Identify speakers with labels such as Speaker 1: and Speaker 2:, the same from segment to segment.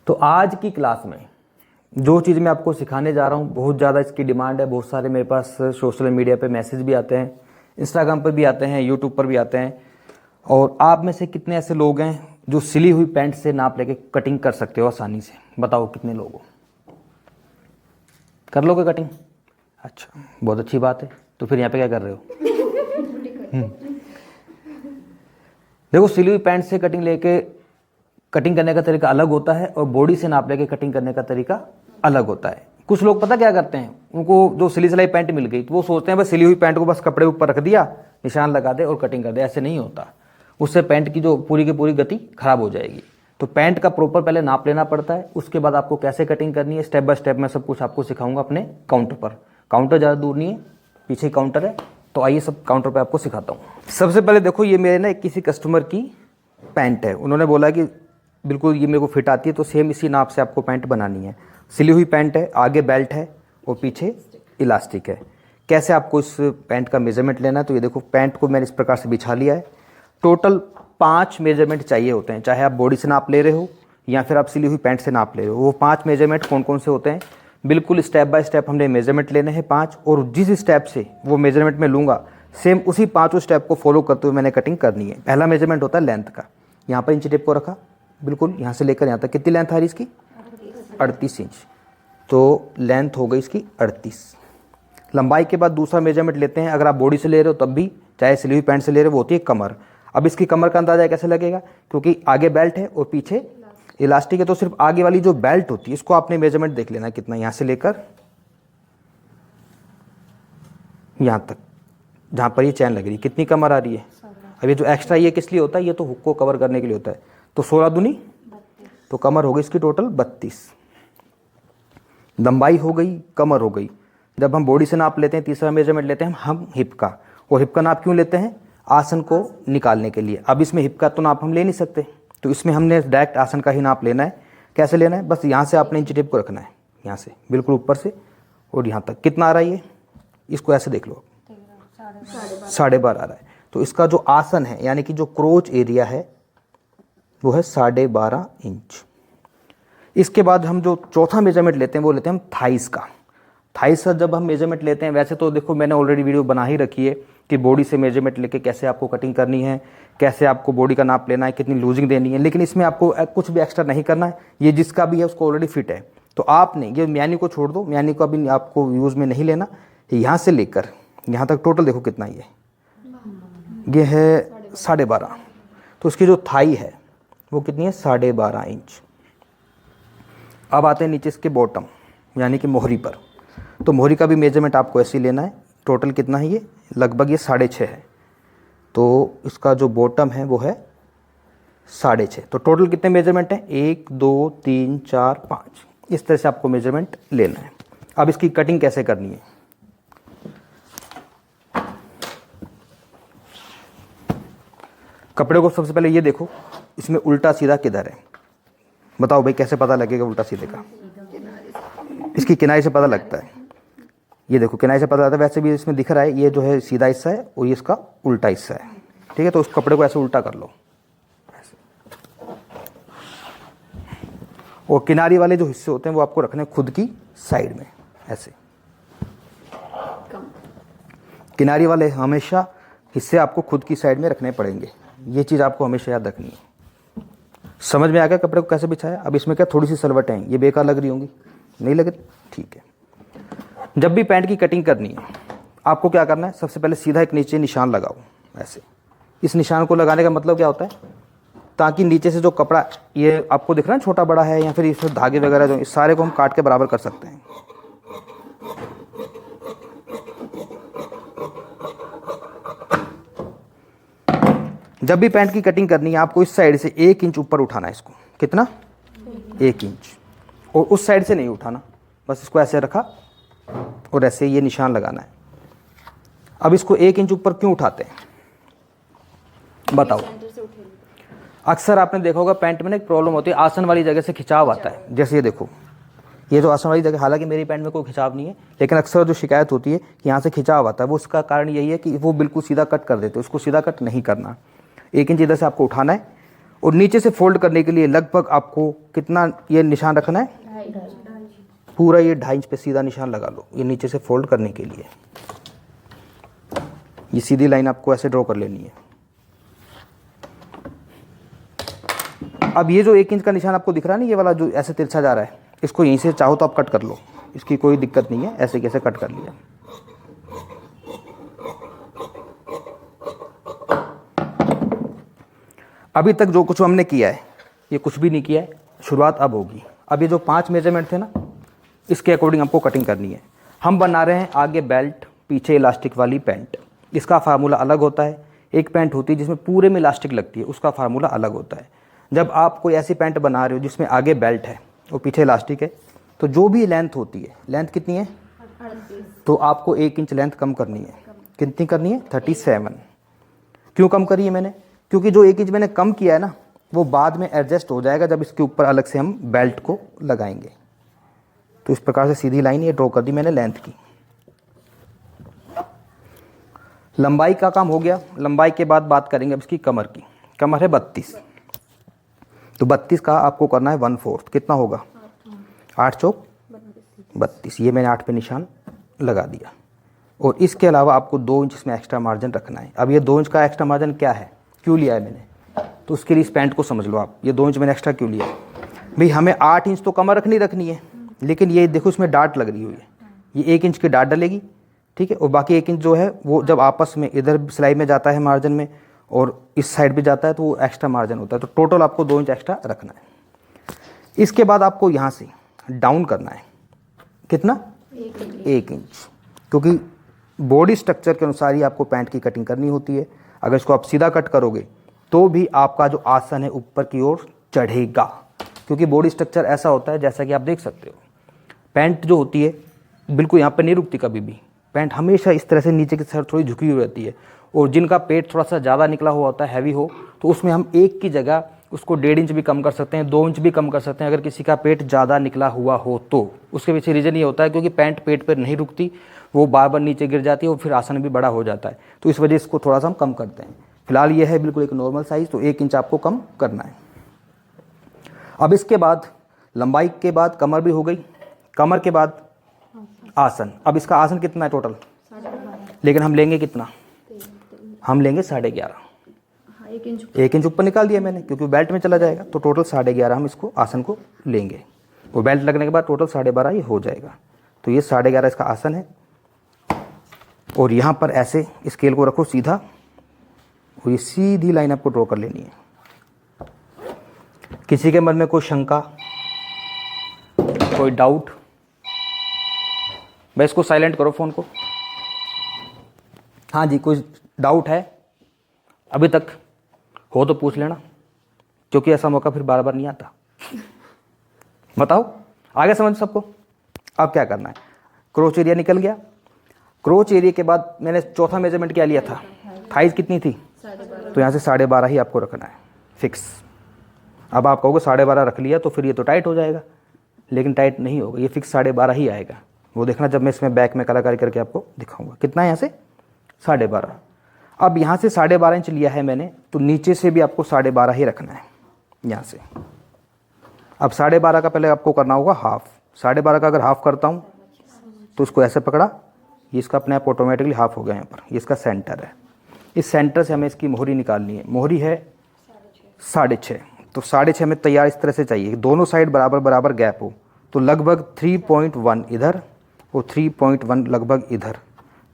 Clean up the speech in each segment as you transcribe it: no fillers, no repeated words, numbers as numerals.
Speaker 1: तो आज की क्लास में जो चीज़ मैं आपको सिखाने जा रहा हूँ, बहुत ज़्यादा इसकी डिमांड है। बहुत सारे मेरे पास सोशल मीडिया पे मैसेज भी आते हैं, इंस्टाग्राम पर भी आते हैं, यूट्यूब पर भी आते हैं। और आप में से कितने ऐसे लोग हैं जो सिली हुई पैंट से नाप लेके कटिंग कर सकते हो आसानी से? बताओ कितने लोग हो? कर लोगे कटिंग? अच्छा, बहुत अच्छी बात है। तो फिर यहाँ पे क्या कर रहे हो? देखो, सिली हुई पैंट से कटिंग करने का तरीका अलग होता है और बॉडी से नाप लेके कटिंग करने का तरीका अलग होता है। कुछ लोग पता क्या करते हैं, उनको जो सिली सिलाई पैंट मिल गई तो वो सोचते हैं बस सिली हुई पैंट को बस कपड़े ऊपर रख दिया, निशान लगा दे और कटिंग कर दे। ऐसे नहीं होता, उससे पैंट की जो पूरी की पूरी गति खराब हो जाएगी। तो पैंट का प्रॉपर पहले नाप लेना पड़ता है, उसके बाद आपको कैसे कटिंग करनी है स्टेप बाय स्टेप मैं सब कुछ आपको सिखाऊंगा अपने काउंटर पर। काउंटर ज़्यादा दूर नहीं है, पीछे काउंटर है, तो आइए सब काउंटर पर आपको सिखाता हूँ। सबसे पहले देखो, ये मेरे ना किसी कस्टमर की पैंट है। उन्होंने बोला कि बिल्कुल ये मेरे को फिट आती है, तो सेम इसी नाप से आपको पैंट बनानी है। सिली हुई पैंट है, आगे बेल्ट है और पीछे इलास्टिक है। कैसे आपको इस पैंट का मेजरमेंट लेना है? तो ये देखो, पैंट को मैंने इस प्रकार से बिछा लिया है। टोटल 5 मेजरमेंट चाहिए होते हैं, चाहे आप बॉडी से नाप ले रहे हो या फिर आप सिली हुई पैंट से नाप ले रहे हो। वो 5 मेजरमेंट कौन कौन से होते हैं? बिल्कुल स्टेप बाय स्टेप हमने मेजरमेंट लेने हैं 5, और जिस स्टेप से वो मेजरमेंट मैं लूँगा सेम उसी 5 स्टेप को फॉलो करते हुए मैंने कटिंग करनी है। पहला मेजरमेंट होता है लेंथ का। यहाँ पर इंची टेप को रखा, बिल्कुल यहाँ से लेकर यहाँ तक कितनी लेंथ आ रही इसकी? 38 इंच। तो लेंथ हो गई इसकी 38। लंबाई के बाद दूसरा मेजरमेंट लेते हैं। अगर आप बॉडी से ले रहे हो तब भी, चाहे सिली हुई पैंट से ले रहे हो, वो होती है कमर। अब इसकी कमर का अंदाजा कैसे लगेगा? क्योंकि आगे बेल्ट है और पीछे इलास्टिक है, तो सिर्फ आगे वाली जो बेल्ट होती है इसको आपने मेजरमेंट देख लेना कितना, यहाँ से लेकर यहाँ तक जहाँ पर ये चैन लग रही है, कितनी कमर आ रही है। अब ये जो एक्स्ट्रा ये किस लिए होता है? ये तो हुक को कवर करने के लिए होता है। तो 16 दूनी 32, तो कमर हो गई इसकी टोटल 32। लंबाई हो गई, कमर हो गई। जब हम बॉडी से नाप लेते हैं, तीसरा मेजरमेंट लेते हैं हम हिप का। और हिप का नाप क्यों लेते हैं? आसन को निकालने के लिए। अब इसमें हिप का तो नाप हम ले नहीं सकते, तो इसमें हमने डायरेक्ट आसन का ही नाप लेना है। कैसे लेना है? बस यहाँ से आपने इंची टेप को रखना है, यहाँ से बिल्कुल ऊपर से और यहाँ तक कितना आ रहा है ये, इसको ऐसे देख लो, 12.5 आ रहा है। तो इसका जो आसन है यानी कि जो क्रोच एरिया है वो है 12.5 इंच। इसके बाद हम जो चौथा मेजरमेंट लेते हैं वो लेते हैं हम थाइस का। थाइस का जब हम मेजरमेंट लेते हैं, वैसे तो देखो मैंने ऑलरेडी वीडियो बना ही रखी है कि बॉडी से मेजरमेंट लेके कैसे आपको कटिंग करनी है, कैसे आपको बॉडी का नाप लेना है, कितनी लूजिंग देनी है। लेकिन इसमें आपको कुछ भी एक्स्ट्रा नहीं करना है, ये जिसका भी है उसको ऑलरेडी फिट है। तो आपने ये म्यानी को छोड़ दो, म्यानी को अभी आपको यूज़ में नहीं लेना। यहाँ से लेकर यहाँ तक टोटल देखो कितना ये है 12.5। तो इसकी जो थाई है वो कितनी है? 12.5 इंच। अब आते हैं नीचे इसके बॉटम यानी कि मोहरी पर। तो मोहरी का भी मेजरमेंट आपको ऐसे ही लेना है। टोटल कितना है ये? लगभग ये 6.5 है। तो इसका जो बॉटम है वो है 6.5। तो टोटल कितने मेजरमेंट हैं? 1 2 3 4 5। इस तरह से आपको मेजरमेंट लेना है। अब इसकी कटिंग कैसे करनी है? कपड़े को सबसे पहले ये देखो, इसमें उल्टा सीधा किधर है? बताओ भाई, कैसे पता लगेगा उल्टा सीधे का? इसकी किनारी से पता लगता है। ये देखो किनारी से पता लगता है। वैसे भी इसमें दिख रहा है ये जो है सीधा हिस्सा है और ये इसका उल्टा हिस्सा है, ठीक है। तो उस कपड़े को ऐसे उल्टा कर लो ऐसे। और किनारी वाले जो हिस्से होते हैं वो आपको रखने खुद की साइड में ऐसे। किनारी वाले हमेशा हिस्से आपको खुद की साइड में रखने पड़ेंगे। ये चीज़ आपको हमेशा याद रखनी है। समझ में आ गया कपड़े को कैसे बिछाया? अब इसमें क्या थोड़ी सी सलवटें हैं, ये बेकार लग रही होंगी, नहीं लग रही? ठीक है। जब भी पैंट की कटिंग करनी है आपको क्या करना है? सबसे पहले सीधा एक नीचे निशान लगाओ ऐसे। इस निशान को लगाने का मतलब क्या होता है? ताकि नीचे से जो कपड़ा ये आपको दिख रहा है छोटा बड़ा है या फिर इसमें धागे वगैरह जो, इस सारे को हम काट के बराबर कर सकते हैं। जब भी पैंट की कटिंग करनी है आपको इस साइड से 1 इंच ऊपर उठाना है इसको। कितना? 1 इंच। और उस साइड से नहीं उठाना, बस इसको ऐसे रखा और ऐसे ये निशान लगाना है। अब इसको 1 इंच ऊपर क्यों उठाते हैं बताओ? अक्सर आपने देखा होगा पैंट में ना एक प्रॉब्लम होती है, आसन वाली जगह से खिंचाव आता है। जैसे ये देखो, ये जो आसन वाली जगह, हालांकि मेरी पैंट में कोई खिंचाव नहीं है, लेकिन अक्सर जो शिकायत होती है कि यहाँ से खिंचाव आता है, वो उसका कारण यही है कि वो बिल्कुल सीधा कट कर देते हैं। उसको सीधा कट नहीं करना। 1 इंच इधर से आपको उठाना है और नीचे से फोल्ड करने के लिए लगभग आपको कितना ये निशान रखना है, पूरा ये 2.5 इंच पे सीधा निशान लगा लो, ये नीचे से फोल्ड करने के लिए। ये सीधी लाइन आपको ऐसे ड्रॉ कर लेनी है। अब ये जो 1 इंच का निशान आपको दिख रहा है ना, ये वाला जो ऐसे तिरछा जा रहा है, इसको यहीं से चाहो तो आप कट कर लो, इसकी कोई दिक्कत नहीं है, ऐसे कैसे कट कर लिया। अभी तक जो कुछ हमने किया है ये कुछ भी नहीं किया है, शुरुआत अब होगी। अब ये जो 5 मेजरमेंट थे ना, इसके अकॉर्डिंग आपको कटिंग करनी है। हम बना रहे हैं आगे बेल्ट, पीछे इलास्टिक वाली पैंट। इसका फार्मूला अलग होता है। एक पैंट होती है जिसमें पूरे में इलास्टिक लगती है, उसका फार्मूला अलग होता है। जब आप कोई ऐसी पैंट बना रहे हो जिसमें आगे बेल्ट है और पीछे इलास्टिक है, तो जो भी लेंथ होती है, लेंथ कितनी है, तो आपको 1 इंच लेंथ कम करनी है। कितनी करनी है, 37। क्यों कम करी है मैंने, क्योंकि जो 1 इंच मैंने कम किया है ना, वो बाद में एडजस्ट हो जाएगा जब इसके ऊपर अलग से हम बेल्ट को लगाएंगे। तो इस प्रकार से सीधी लाइन ये ड्रॉ कर दी मैंने लेंथ की। लंबाई का काम हो गया। लंबाई के बाद बात करेंगे अब इसकी कमर की। कमर है 32, तो 32 का आपको करना है 1/4। कितना होगा, 8 चौक 32। ये मैंने 8 पे निशान लगा दिया। और इसके अलावा आपको 2 इंच इसमें एक्स्ट्रा मार्जिन रखना है। अब ये 2 इंच का एक्स्ट्रा मार्जिन क्या है, क्यों लिया है मैंने, तो उसके लिए इस पैंट को समझ लो आप। ये 2 इंच मैंने एक्स्ट्रा क्यों लिया है भाई, हमें 8 इंच तो कमर रखनी है, लेकिन ये देखो इसमें डार्ट लग रही हुई है, ये 1 इंच की डार्ट डलेगी, ठीक है। और बाकी 1 इंच जो है वो जब आपस में इधर सिलाई में जाता है मार्जिन में और इस साइड भी जाता है तो वो एक्स्ट्रा मार्जिन होता है। तो टोटल आपको 2 इंच एक्स्ट्रा रखना है। इसके बाद आपको यहाँ से डाउन करना है, कितना, 1 इंच, क्योंकि बॉडी स्ट्रक्चर के अनुसार ही आपको पैंट की कटिंग करनी होती है। अगर इसको आप सीधा कट करोगे तो भी आपका जो आसन है ऊपर की ओर चढ़ेगा, क्योंकि बॉडी स्ट्रक्चर ऐसा होता है जैसा कि आप देख सकते हो। पैंट जो होती है बिल्कुल यहाँ पर नहीं रुकती कभी भी, पैंट हमेशा इस तरह से नीचे की साइड थोड़ी झुकी हुई रहती है। और जिनका पेट थोड़ा सा ज़्यादा निकला हुआ होता है, हैवी हो, तो उसमें हम 1 की जगह उसको 1.5 इंच भी कम कर सकते हैं, 2 इंच भी कम कर सकते हैं। अगर किसी का पेट ज़्यादा निकला हुआ हो तो उसके पीछे रीज़न ये होता है क्योंकि पैंट पेट पर नहीं रुकती, वो बार बार नीचे गिर जाती है और फिर आसन भी बड़ा हो जाता है। तो इस वजह इसको थोड़ा सा हम कम करते हैं। फिलहाल ये है बिल्कुल एक नॉर्मल साइज़, तो 1 इंच आपको कम करना है। अब इसके बाद लंबाई के बाद कमर भी हो गई, कमर के बाद आसन। अब इसका आसन कितना है टोटल, लेकिन हम लेंगे कितना, हम लेंगे 11.5। 1 इंच ऊपर निकाल दिया मैंने क्योंकि बेल्ट में चला जाएगा, तो टोटल 11.5 हम इसको आसन को लेंगे। वो बेल्ट लगने के बाद टोटल 12.5 ये हो जाएगा। तो ये 11.5 इसका आसन है। और यहाँ पर ऐसे स्केल को रखो सीधा और ये सीधी लाइन आपको ड्रॉ कर लेनी है। किसी के मन में कोई शंका, कोई डाउट, भाई इसको साइलेंट करो फ़ोन को। हाँ जी, कोई डाउट है अभी तक हो तो पूछ लेना, क्योंकि ऐसा मौका फिर बार बार नहीं आता। बताओ, आगे समझ सबको। अब क्या करना है, क्रोच एरिया निकल गया। क्रोच एरिया के बाद मैंने चौथा मेजरमेंट क्या लिया था, थाइज कितनी थी, तो यहाँ से 12.5 ही आपको रखना है फिक्स। अब आप कहोगे 12.5 रख लिया तो फिर ये तो टाइट हो जाएगा, लेकिन टाइट नहीं होगा, ये फिक्स 12.5 ही आएगा। वो देखना जब मैं इसमें बैक में कलाकारी करके आपको दिखाऊंगा। कितना है यहाँ से, 12.5। अब यहाँ से 12.5 इंच लिया है मैंने, तो नीचे से भी आपको 12.5 ही रखना है यहाँ से। अब 12.5 का पहले आपको करना होगा हाफ। 12.5 का अगर हाफ करता हूँ तो इसको ऐसे पकड़ा, ये इसका अपने आप ऑटोमेटिकली हाफ हो गया। यहाँ पर ये इसका सेंटर है, इस सेंटर से हमें इसकी मोहरी निकालनी है। मोहरी है 6.5, तो 6.5 में तैयार इस तरह से चाहिए, दोनों साइड बराबर बराबर गैप हो। तो लगभग 3.1 इधर और 3.1 लगभग इधर,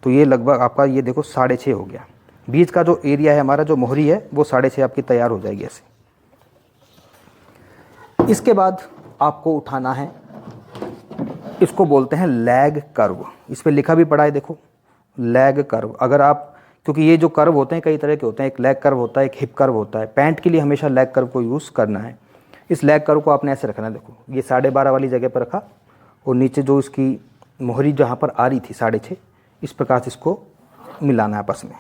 Speaker 1: तो ये लगभग आपका ये देखो 6.5 हो गया। बीच का जो एरिया है हमारा, जो मोहरी है, वो 6.5 आपकी तैयार हो जाएगी ऐसे। इसके बाद आपको उठाना है, इसको बोलते हैं लैग कर्व। इस पर लिखा भी पड़ा है देखो, लैग कर्व। अगर आप, क्योंकि ये जो कर्व होते हैं कई तरह के होते हैं, एक लैग कर्व होता है, एक हिप कर्व होता है। पैंट के लिए हमेशा लैग कर्व को यूज़ करना है। इस लैग कर्व को आपने ऐसे रखना है, देखो ये 12.5 वाली जगह पर रखा और नीचे जो इसकी मोहरी जहाँ पर आ रही थी 6.5, इस प्रकार से इसको मिलाना है आपस में।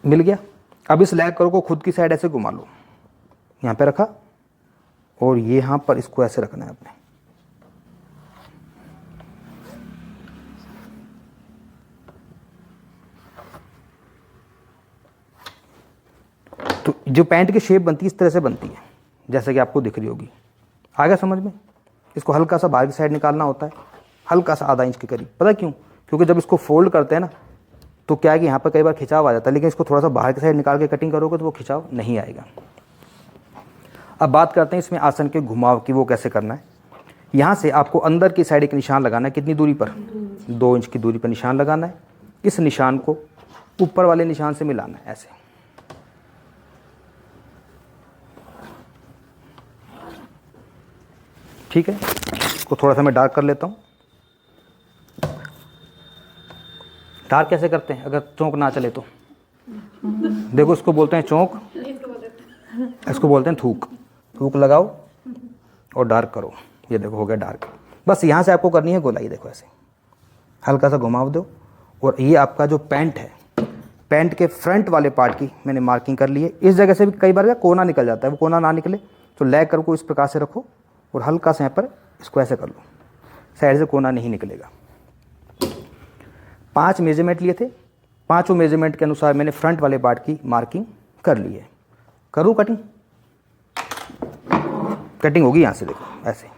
Speaker 1: मिल गया। अब इस लैग कर्व को खुद की साइड ऐसे घुमा लो, यहाँ पे रखा और ये यहाँ पर इसको ऐसे रखना है अपने। जो पैंट की शेप बनती है इस तरह से बनती है, जैसे कि आपको दिख रही होगी। आ गया समझ में? इसको हल्का सा बाहर की साइड निकालना होता है, हल्का सा आधा इंच के करीब। पता क्यों? क्योंकि जब इसको फोल्ड करते हैं ना तो क्या है कि यहाँ पर कई बार खिंचाव आ जाता है, लेकिन इसको थोड़ा सा बाहर की साइड निकाल के कटिंग करोगे तो वो खिंचाव नहीं आएगा। अब बात करते हैं इसमें आसन के घुमाव की, वो कैसे करना है। यहाँ से आपको अंदर की साइड एक निशान लगाना है, कितनी दूरी पर? 2 इंच की दूरी पर निशान लगाना है। इस निशान को ऊपर वाले निशान से मिलाना है ऐसे। ठीक है, इसको थोड़ा सा मैं डार्क कर लेता हूँ। डार्क कैसे करते हैं अगर चौंक ना चले तो? देखो, इसको बोलते हैं चौंक, इसको बोलते हैं थूक। थूक लगाओ और डार्क करो। ये देखो हो गया डार्क। बस यहाँ से आपको करनी है गोलाई। देखो ऐसे हल्का सा घुमाव दो, और ये आपका जो पैंट है, पैंट के फ्रंट वाले पार्ट की मैंने मार्किंग कर ली है। इस जगह से भी कई बार कोना निकल जाता है, वो कोना ना निकले तो लेग कर्व को इस प्रकार से रखो और हल्का सा यहाँ पर इसको ऐसे कर लो, साइड से कोना नहीं निकलेगा। 5 मेजरमेंट लिए थे, 5 मेजरमेंट के अनुसार मैंने फ्रंट वाले पार्ट की मार्किंग कर ली है। करूँ कटिंग? कटिंग होगी यहाँ से, देखो ऐसे।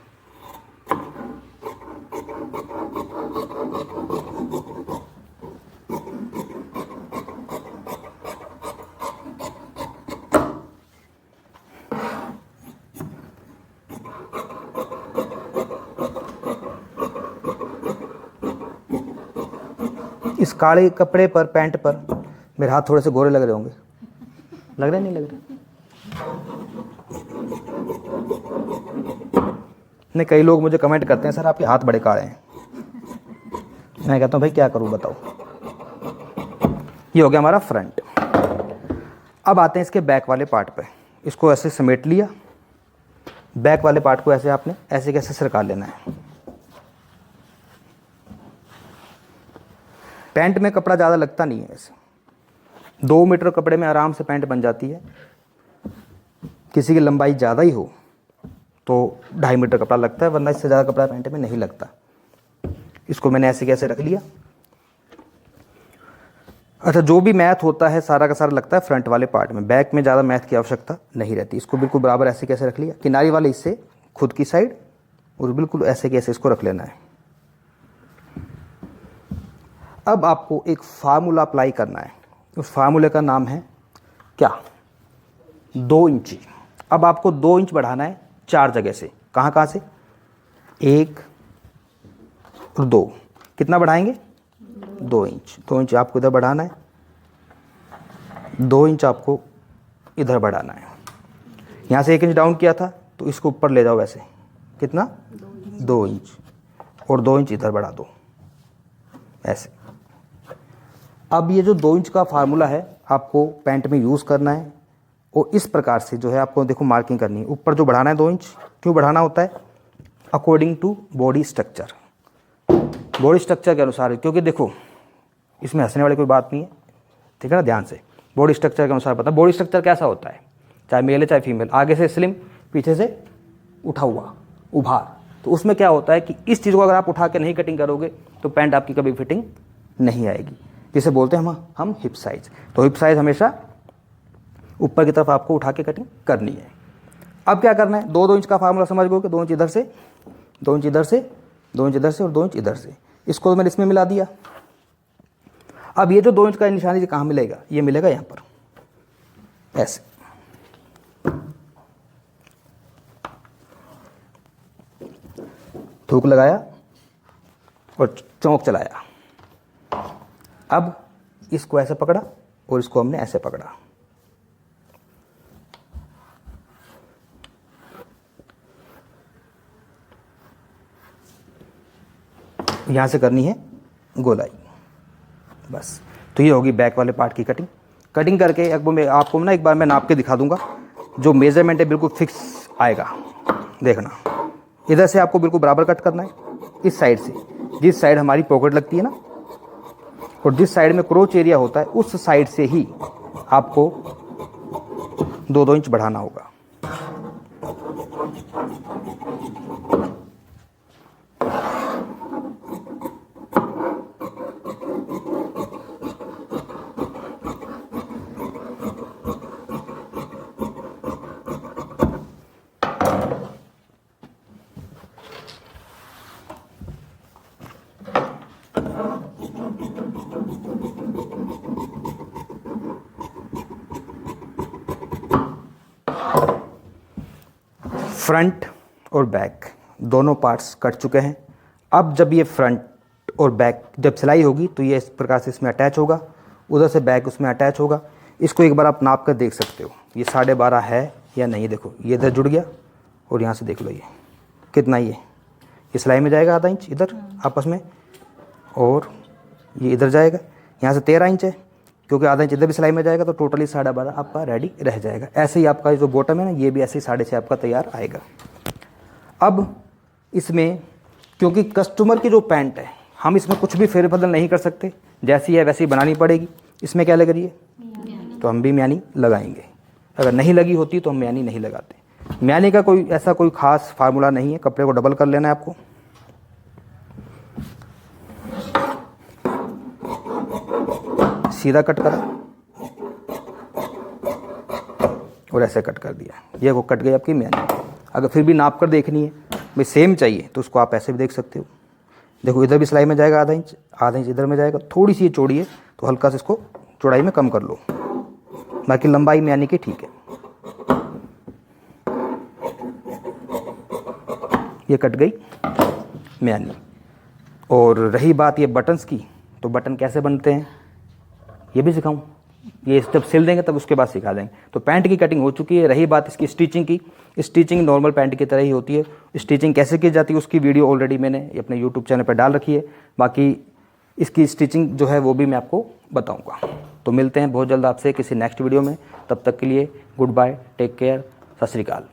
Speaker 1: इस काले कपड़े पर, पैंट पर मेरे हाथ थोड़े से गोरे लग रहे होंगे। लग रहे नहीं लग रहे? नहीं, कई लोग मुझे कमेंट करते हैं सर आपके हाथ बड़े काले हैं। मैं कहता हूँ भाई क्या करूँ बताओ। ये हो गया हमारा फ्रंट। अब आते हैं इसके बैक वाले पार्ट पे। इसको ऐसे समेट लिया, बैक वाले पार्ट को ऐसे आपने ऐसे कैसे सरका लेना है। पैंट में कपड़ा ज़्यादा लगता नहीं है ऐसे, 2 मीटर कपड़े में आराम से पैंट बन जाती है। किसी की लंबाई ज़्यादा ही हो तो 2.5 मीटर कपड़ा लगता है, वरना इससे ज़्यादा कपड़ा पैंट में नहीं लगता। इसको मैंने ऐसे कैसे रख लिया। अच्छा, जो भी मैथ होता है सारा का सारा लगता है फ्रंट वाले पार्ट में, बैक में ज़्यादा मैथ की आवश्यकता नहीं रहती। इसको बिल्कुल बराबर ऐसे कैसे रख लिया, किनारी वाले इससे खुद की साइड, और बिल्कुल ऐसे कैसे इसको रख लेना है। अब आपको एक फार्मूला अप्लाई करना है, उस फार्मूले का नाम है क्या? 2 इंची। अब आपको 2 इंच बढ़ाना है 4 जगह से। कहाँ कहाँ से? 1 और 2। कितना बढ़ाएंगे? 2 इंच। 2 इंच आपको इधर बढ़ाना है, 2 इंच आपको इधर बढ़ाना है। यहाँ से 1 इंच डाउन किया था तो इसको ऊपर ले जाओ ऐसे। कितना? 2 इंच, और 2 इंच इधर बढ़ा दो ऐसे। अब ये जो 2 इंच का फार्मूला है आपको पैंट में यूज़ करना है, और इस प्रकार से जो है आपको देखो मार्किंग करनी है। ऊपर जो बढ़ाना है 2 इंच, क्यों बढ़ाना होता है? According to body structure, body structure के अनुसार है। क्योंकि देखो इसमें हंसने वाली कोई बात नहीं है, ठीक है ना, ध्यान से। बॉडी स्ट्रक्चर के अनुसार पता। बॉडी स्ट्रक्चर कैसा होता है, चाहे मेल है चाहे फीमेल, आगे से स्लिम, पीछे से उठा हुआ, उभार। तो उसमें क्या होता है कि इस चीज़ को अगर आप उठा के नहीं कटिंग करोगे तो पैंट आपकी कभी फिटिंग नहीं आएगी, जिसे बोलते हैं हम हिप साइज। तो हिप साइज हमेशा ऊपर की तरफ आपको उठा के कटिंग करनी है। अब क्या करना है? 2 इंच का फार्मूला समझ गए कि 2 इंच इधर से, 2 इंच इधर से, 2 इंच इधर से और 2 इंच इधर से। इसको तो मैंने इसमें मिला दिया। अब ये जो 2 इंच का निशान ये कहाँ मिलेगा? ये मिलेगा यहाँ पर ऐसे। थूक लगाया और चौंक चलाया। अब इसको ऐसे पकड़ा और इसको हमने ऐसे पकड़ा। यहाँ से करनी है गोलाई, बस। तो ये होगी बैक वाले पार्ट की कटिंग। कटिंग करके आपको ना एक बार मैं नाप के दिखा दूंगा। जो मेजरमेंट है बिल्कुल फिक्स आएगा, देखना। इधर से आपको बिल्कुल बराबर कट करना है, इस साइड से, जिस साइड हमारी पॉकेट लगती है ना, और जिस साइड में क्रोच एरिया होता है उस साइड से ही आपको 2-2 इंच बढ़ाना होगा। फ्रंट और बैक दोनों पार्ट्स कट चुके हैं। अब जब ये फ्रंट और बैक जब सिलाई होगी तो ये इस प्रकार से इसमें अटैच होगा, उधर से बैक उसमें अटैच होगा। इसको एक बार आप नाप कर देख सकते हो ये 12.5 है या नहीं। देखो ये इधर जुड़ गया और यहाँ से देख लो ये कितना, ये सिलाई में जाएगा आधा इंच इधर आपस में, और ये इधर जाएगा, यहाँ से 13 इंच है क्योंकि आधा इंच इधर भी सिलाई में जाएगा, तो टोटली 12.5 आपका रेडी रह जाएगा। ऐसे ही आपका जो बॉटम है ना ये भी ऐसे ही 6.5 आपका तैयार आएगा। अब इसमें क्योंकि कस्टमर की जो पैंट है हम इसमें कुछ भी फेरबदल नहीं कर सकते, जैसी है वैसी बनानी पड़ेगी। इसमें क्या लग रही है तो हम भी म्यानी लगाएंगे, अगर नहीं लगी होती तो हम म्यानी नहीं लगाते। म्यानी का कोई ऐसा कोई खास फार्मूला नहीं है, कपड़े को डबल कर लेना है आपको, सीधा कट करा और ऐसे कट कर दिया, ये वो कट गई आपकी म्यानी। अगर फिर भी नाप कर देखनी है भाई सेम चाहिए तो उसको आप ऐसे भी देख सकते हो। देखो इधर भी सिलाई में जाएगा आधा इंच इधर में जाएगा, थोड़ी सी ये चौड़ी है तो हल्का से इसको चौड़ाई में कम कर लो, बाकी लंबाई म्यानी की ठीक है। ये कट गई म्यानी। और रही बात ये बटन्स की, तो बटन कैसे बनते हैं ये भी सिखाऊं, ये जब सिल देंगे तब उसके बाद सिखा देंगे। तो पैंट की कटिंग हो चुकी है। रही बात इसकी स्टिचिंग की, स्टिचिंग नॉर्मल पैंट की तरह ही होती है। स्टिचिंग कैसे की जाती है उसकी वीडियो ऑलरेडी मैंने अपने यूट्यूब चैनल पर डाल रखी है, बाकी इसकी स्टिचिंग जो है वो भी मैं आपको बताऊँगा। तो मिलते हैं बहुत जल्द आपसे किसी नेक्स्ट वीडियो में, तब तक के लिए गुड बाय, टेक केयर, सत श्री अकाल।